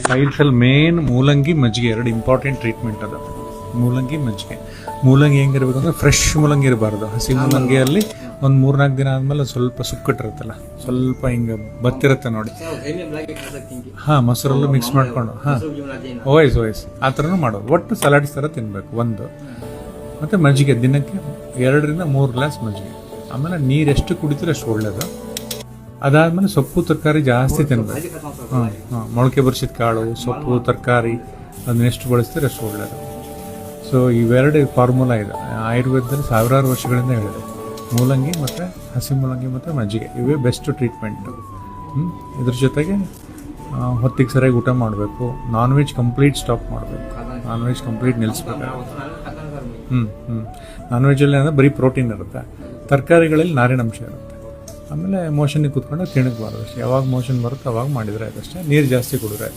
ಸೈಡ್ಸಲ್ಲಿ main ಮೂಲಂಗಿ ಮಜ್ಜಿಗೆ ಎರಡು ಇಂಪಾರ್ಟೆಂಟ್ ಟ್ರೀಟ್ಮೆಂಟ್ ಅದು. ಮೂಲಂಗಿ ಮಜ್ಜಿಗೆ. ಮೂಲಂಗಿ ಹೆಂಗಿರ್ಬೇಕು ಅಂದರೆ ಫ್ರೆಶ್ ಮೂಲಂಗಿ ಇರಬಾರ್ದು. ಹಸಿ ಮೂಲಂಗಿಯಲ್ಲಿ ಒಂದು 3-4 ದಿನ ಆದಮೇಲೆ ಸ್ವಲ್ಪ ಸುಕ್ಕಿಟ್ಟಿರುತ್ತಲ್ಲ, ಸ್ವಲ್ಪ ಹಿಂಗೆ ಬತ್ತಿರುತ್ತೆ ನೋಡಿ. ಹಾಂ, ಮೊಸರಲ್ಲೂ ಮಿಕ್ಸ್ ಮಾಡ್ಕೊಂಡು ಓಯಸ್ ಆ ಥರನೂ ಮಾಡೋದು. ಒಟ್ಟು ಸಲಾಡ್ಸ್ ಥರ ತಿನ್ನಬೇಕು ಒಂದು. ಮತ್ತು ಮಜ್ಜಿಗೆ ದಿನಕ್ಕೆ 2-3 ಗ್ಲಾಸ್ ಮಜ್ಜಿಗೆ. ಆಮೇಲೆ ನೀರು ಎಷ್ಟು ಕುಡಿತೀರೋ ಅಷ್ಟು ಒಳ್ಳೇದು. ಅದಾದಮೇಲೆ ಸೊಪ್ಪು ತರಕಾರಿ ಜಾಸ್ತಿ ತಿನ್ನಬೇಕು. ಮೊಳಕೆ ಬರ್ಸಿದ ಕಾಳು, ಸೊಪ್ಪು, ತರಕಾರಿ ಅದನ್ನ ಎಷ್ಟು ಬಳಸ್ತೀರ ಅಷ್ಟು ಒಳ್ಳೆಯದು. ಸೊ ಇವೆರಡು ಫಾರ್ಮುಲಾ ಇದೆ ಆಯುರ್ವೇದದಲ್ಲಿ ಸಾವಿರಾರು ವರ್ಷಗಳಿಂದ ಹೇಳಿದೆ. ಮೂಲಂಗಿ ಮತ್ತು ಹಸಿ ಮೂಲಂಗಿ ಮತ್ತು ಮಜ್ಜಿಗೆ ಇವೇ ಬೆಸ್ಟ್ ಟ್ರೀಟ್ಮೆಂಟು. ಇದ್ರ ಜೊತೆಗೆ ಹೊತ್ತಿಗೆ ಸರಿಯಾಗಿ ಊಟ ಮಾಡಬೇಕು. ನಾನ್ ವೆಜ್ ಕಂಪ್ಲೀಟ್ ಸ್ಟಾಪ್ ಮಾಡಬೇಕು. Non veg complete ನಿಲ್ಲಿಸ್ಬೇಕಾಗುತ್ತೆ. ನಾನ್ ವೆಜ್ಜಲ್ಲಿ ಅಂದರೆ ಬರೀ ಪ್ರೋಟೀನ್ ಇರುತ್ತೆ, ತರಕಾರಿಗಳಲ್ಲಿ ನಾರಿನಂಶ ಇರುತ್ತೆ. ಆಮೇಲೆ ಮೋಷನ್ಗೆ ಕೂತ್ಕೊಂಡು ತಿಣಗಬಾರ್ದು ಅಷ್ಟೇ. ಯಾವಾಗ ಮೋಷನ್ ಬರುತ್ತೆ ಅವಾಗ ಮಾಡಿದರೆ ಅದಷ್ಟೇ. ನೀರು ಜಾಸ್ತಿ ಕುಡಿದ್ರೆ